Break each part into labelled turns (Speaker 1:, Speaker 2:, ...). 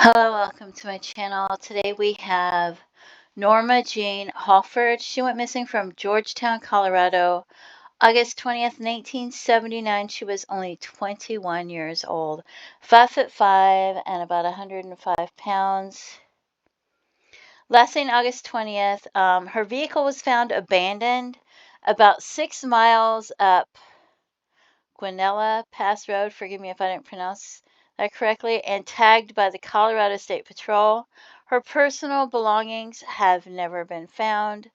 Speaker 1: Hello, welcome to my channel. Today we have Norma Jean Halford. She went missing from Georgetown, Colorado, August 20th, 1979. She was only 21 years old, 5'5" and about 105 pounds. Last seen August 20th. Her vehicle was found abandoned about 6 miles up Guanella Pass Road, forgive me if I didn't pronounce that correctly, and tagged by the Colorado State Patrol. Her personal belongings have never been found.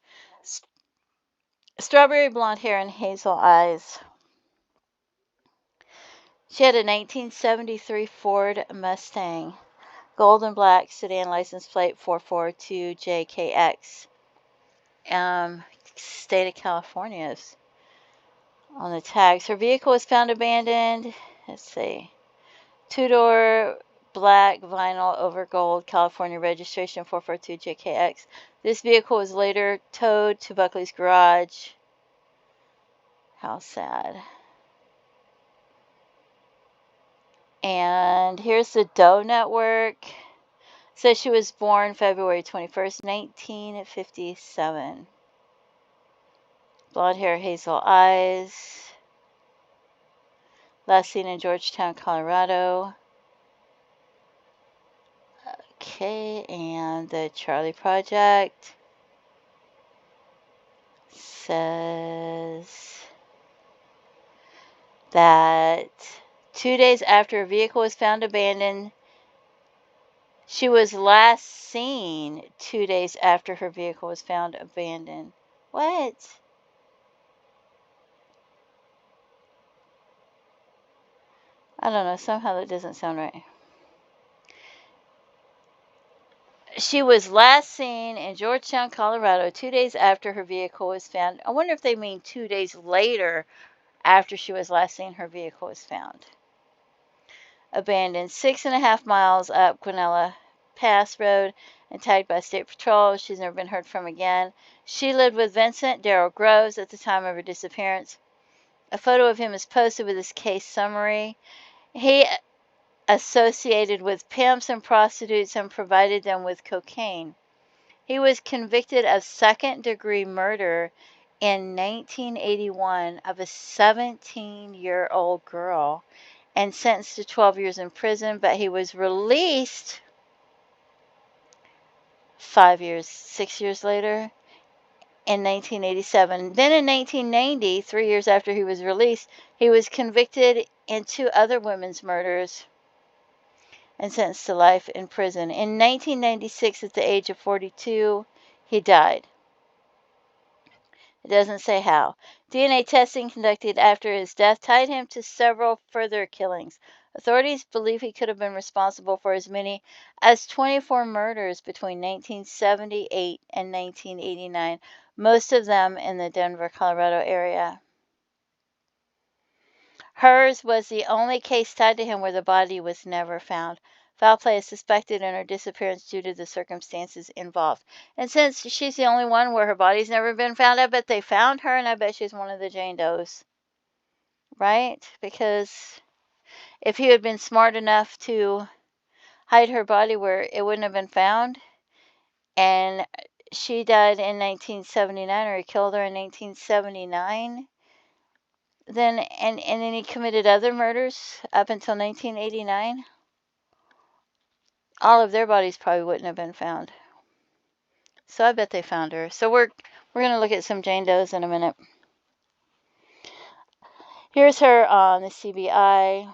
Speaker 1: Strawberry blonde hair and hazel eyes. She had a 1973 Ford Mustang, gold and black sedan, license plate 442JKX. State of California is on the tags. Her vehicle was found abandoned. Let's see. Two-door black vinyl over gold, California registration 442JKX. This vehicle was later towed to Buckley's garage. How sad. And here's the Doe Network. Says she was born February 21st, 1957. Blonde hair, hazel eyes. Last seen in Georgetown, Colorado. Okay, and the Charlie Project says that 2 days after her vehicle was found abandoned, she was last seen 2 days after her vehicle was found abandoned. What? I don't know. Somehow that doesn't sound right. She was last seen in Georgetown, Colorado, 2 days after her vehicle was found. I wonder if they mean 2 days later after she was last seen, her vehicle was found. Abandoned 6.5 miles up Guanella Pass Road and tagged by State Patrol. She's never been heard from again. She lived with Vincent Darrell Groves at the time of her disappearance. A photo of him is posted with his case summary. He associated with pimps and prostitutes and provided them with cocaine. He was convicted of second-degree murder in 1981 of a 17-year-old girl and sentenced to 12 years in prison, but he was released 6 years later in 1987. Then in 1990, 3 years after he was released, he was convicted in 2 other women's murders and sentenced to life in prison. In 1996, at the age of 42, he died. It doesn't say how. DNA testing conducted after his death tied him to several further killings. Authorities believe he could have been responsible for as many as 24 murders between 1978 and 1989, most of them in the Denver, Colorado area. Hers was the only case tied to him where the body was never found. Foul play is suspected in her disappearance due to the circumstances involved. And since she's the only one where her body's never been found, I bet they found her, and I bet she's one of the Jane Does. Right? Because if he had been smart enough to hide her body where it wouldn't have been found, and she died in 1979, or he killed her in 1979, then and then he committed other murders up until 1989, all of their bodies probably wouldn't have been found. So I bet they found her. So we're going to look at some Jane Does in a minute. Here's her on the CBI.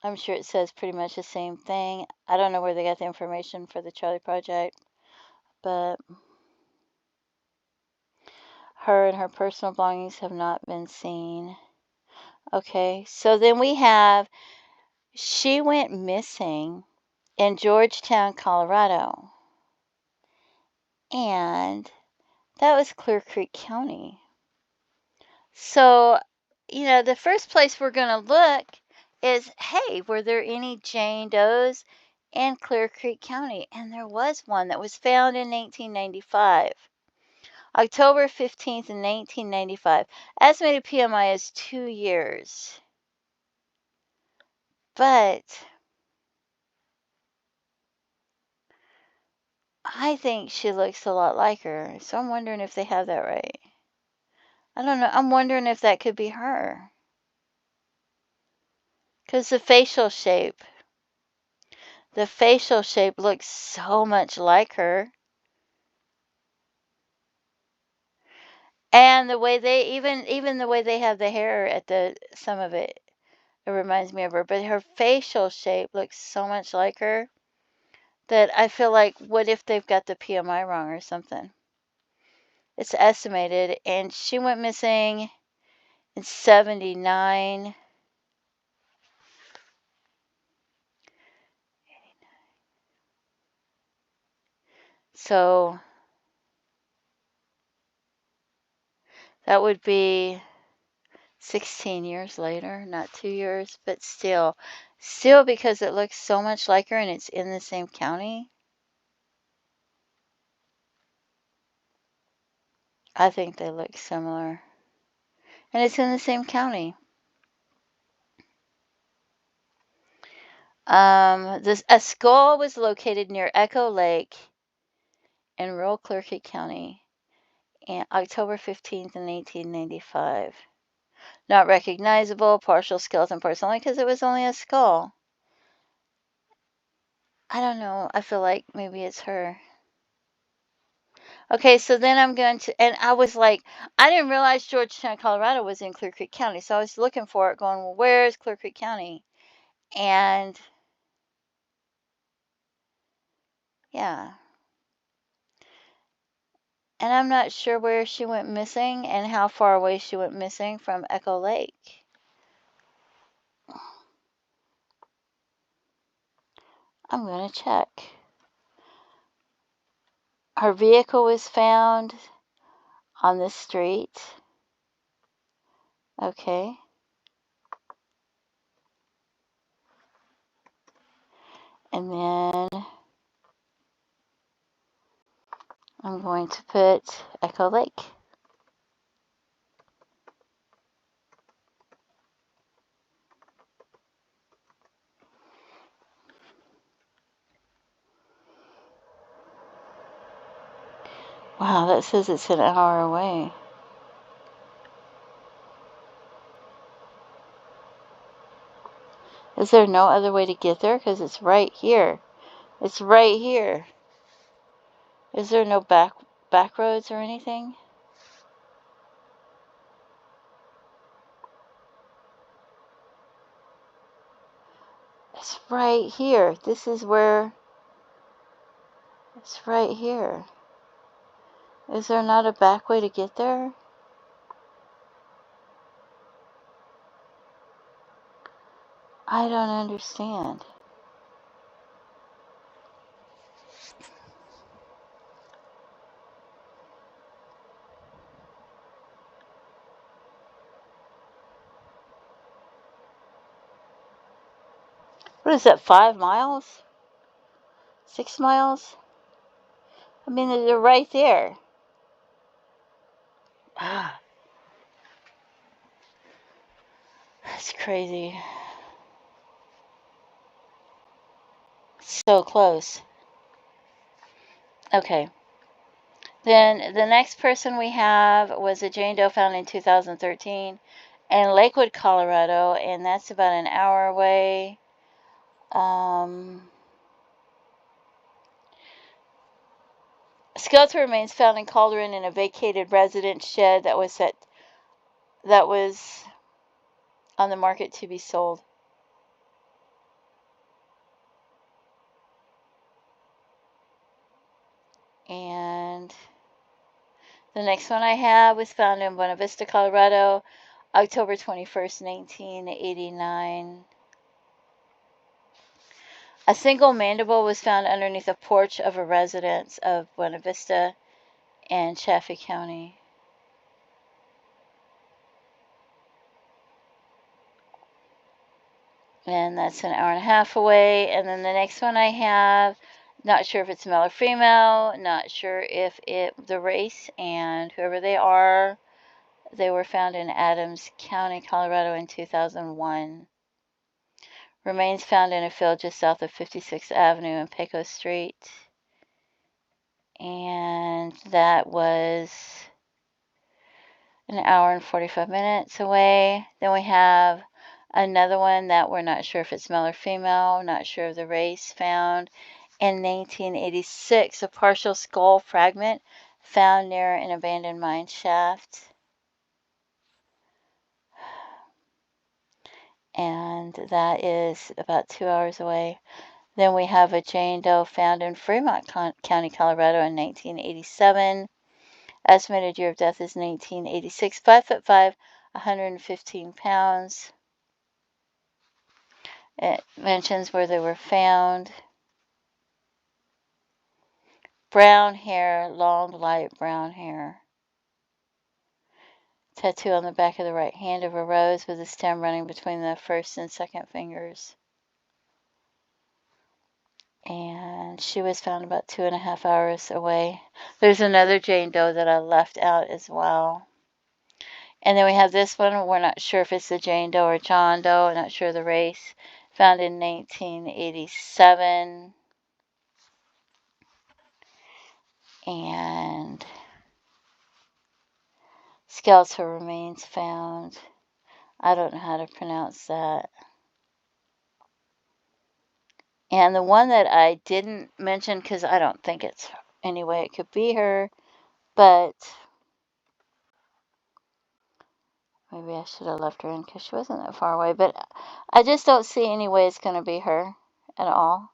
Speaker 1: I'm sure it says pretty much the same thing. I don't know where they got the information for the Charlie Project, but her and her personal belongings have not been seen. Okay, so then we have, she went missing in Georgetown, Colorado. And that was Clear Creek County. So, the first place we're going to look is, hey, were there any Jane Does in Clear Creek County? And there was one that was found in 1995. October 15th, 1995. Estimated PMI is 2 years. But I think she looks a lot like her, so I'm wondering if they have that right. I don't know. I'm wondering if that could be her. Because the facial shape looks so much like her. And the way they even the way they have the hair at some of it, it reminds me of her. But her facial shape looks so much like her that I feel like, what if they've got the PMI wrong or something? It's estimated, and she went missing in 79. So that would be 16 years later, not 2 years, but still because it looks so much like her and it's in the same county. I think they look similar. And it's in the same county. A skull was located near Echo Lake in rural Clerke County on October 15th in 1895. Not recognizable, partial skeleton parts only because it was only a skull. I don't know. I feel like maybe it's her. Okay, so then I'm going to, and I was like, I didn't realize Georgetown, Colorado was in Clear Creek County. So I was looking for it, going, well, where is Clear Creek County? And yeah. And I'm not sure where she went missing and how far away she went missing from Echo Lake. I'm going to check. Her vehicle was found on the street. Okay. And then I'm going to put Echo Lake. Wow, that says it's an hour away. Is there no other way to get there? Because it's right here. It's right here. Is there no back roads or anything? It's right here. This is where... It's right here. Is there not a back way to get there? I don't understand. What is that, 5 miles? 6 miles? I mean, they're right there. Ah, that's crazy. So close. Okay. Then the next person we have was a Jane Doe found in 2013 in Lakewood, Colorado, and that's about an hour away. Skeletal remains found in Calderon in a vacated residence shed that was on the market to be sold. And the next one I have was found in Buena Vista, Colorado, October 21st, 1989. A single mandible was found underneath a porch of a residence of Buena Vista in Chaffee County. And that's an hour and a half away. And then the next one I have, not sure if it's male or female, not sure if the race, and whoever they are, they were found in Adams County, Colorado in 2001. Remains found in a field just south of 56th Avenue and Pecos Street. and that was an hour and 45 minutes away. Then we have another one that we're not sure if it's male or female, not sure of the race, found in 1986, a partial skull fragment found near an abandoned mine shaft. And that is about 2 hours away. Then we have a Jane Doe found in Fremont County, Colorado in 1987. Estimated year of death is 1986. 5'5", 115 pounds. It mentions where they were found. Brown hair, long light brown hair. Tattoo on the back of the right hand of a rose with a stem running between the first and second fingers. And she was found about 2.5 hours away. There's another Jane Doe that I left out as well. And then we have this one. We're not sure if it's a Jane Doe or John Doe. I'm not sure the race. Found in 1987. And skeletal remains found. I don't know how to pronounce that. And the one that I didn't mention, because I don't think it's any way it could be her, but maybe I should have left her in because she wasn't that far away. But I just don't see any way it's going to be her at all.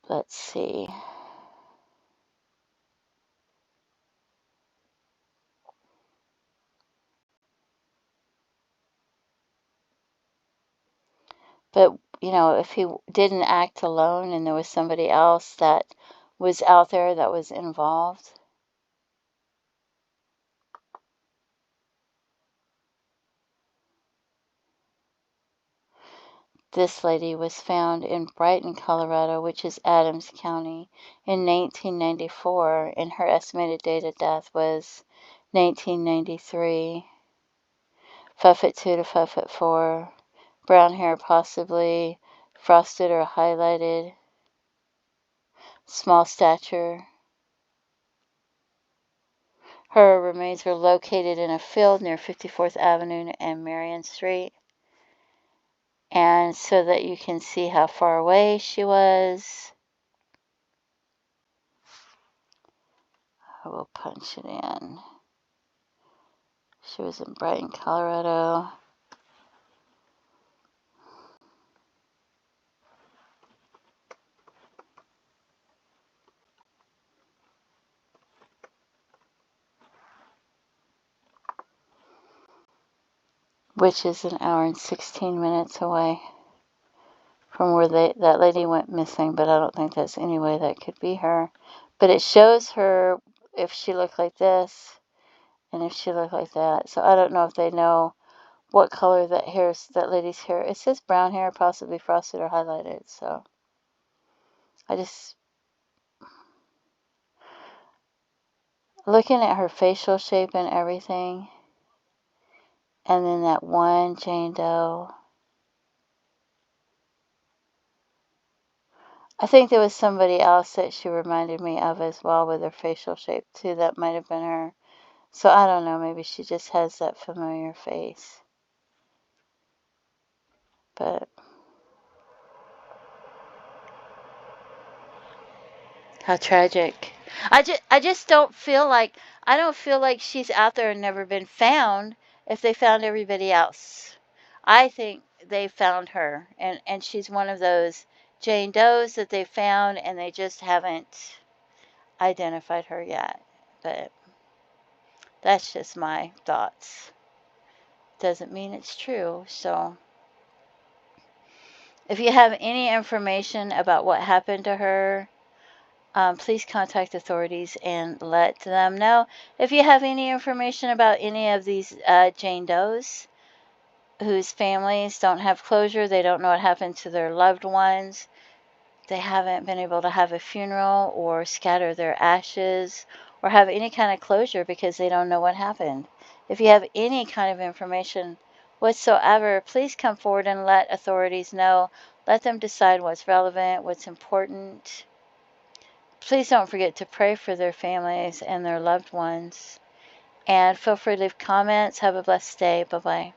Speaker 1: Let's see. But, you know, if he didn't act alone and there was somebody else that was out there that was involved. This lady was found in Brighton, Colorado, which is Adams County, in 1994, and her estimated date of death was 1993. 5'2" to 5'4", brown hair possibly frosted or highlighted, small stature. Her remains were located in a field near 54th Avenue and Marion Street. And so that you can see how far away she was, I will punch it in. She was in Brighton, Colorado. Which is an hour and 16 minutes away from where that lady went missing, but I don't think that's any way that could be her. But it shows her if she looked like this and if she looked like that. So I don't know if they know what color that lady's hair. It says brown hair, possibly frosted or highlighted. So I just looking at her facial shape and everything, and then that one Jane Doe. I think there was somebody else that she reminded me of as well with her facial shape too. That might have been her. So I don't know. Maybe she just has that familiar face. But how tragic. I just don't feel like she's out there and never been found if they found everybody else. I think they found her and she's one of those Jane Does that they found and they just haven't identified her yet. But that's just my thoughts. Doesn't mean it's true. So if you have any information about what happened to her, please contact authorities and let them know. If you have any information about any of these Jane Does whose families don't have closure, they don't know what happened to their loved ones, they haven't been able to have a funeral or scatter their ashes or have any kind of closure because they don't know what happened. If you have any kind of information whatsoever, please come forward and let authorities know. Let them decide what's relevant, what's important. Please don't forget to pray for their families and their loved ones. And feel free to leave comments. Have a blessed day. Bye-bye.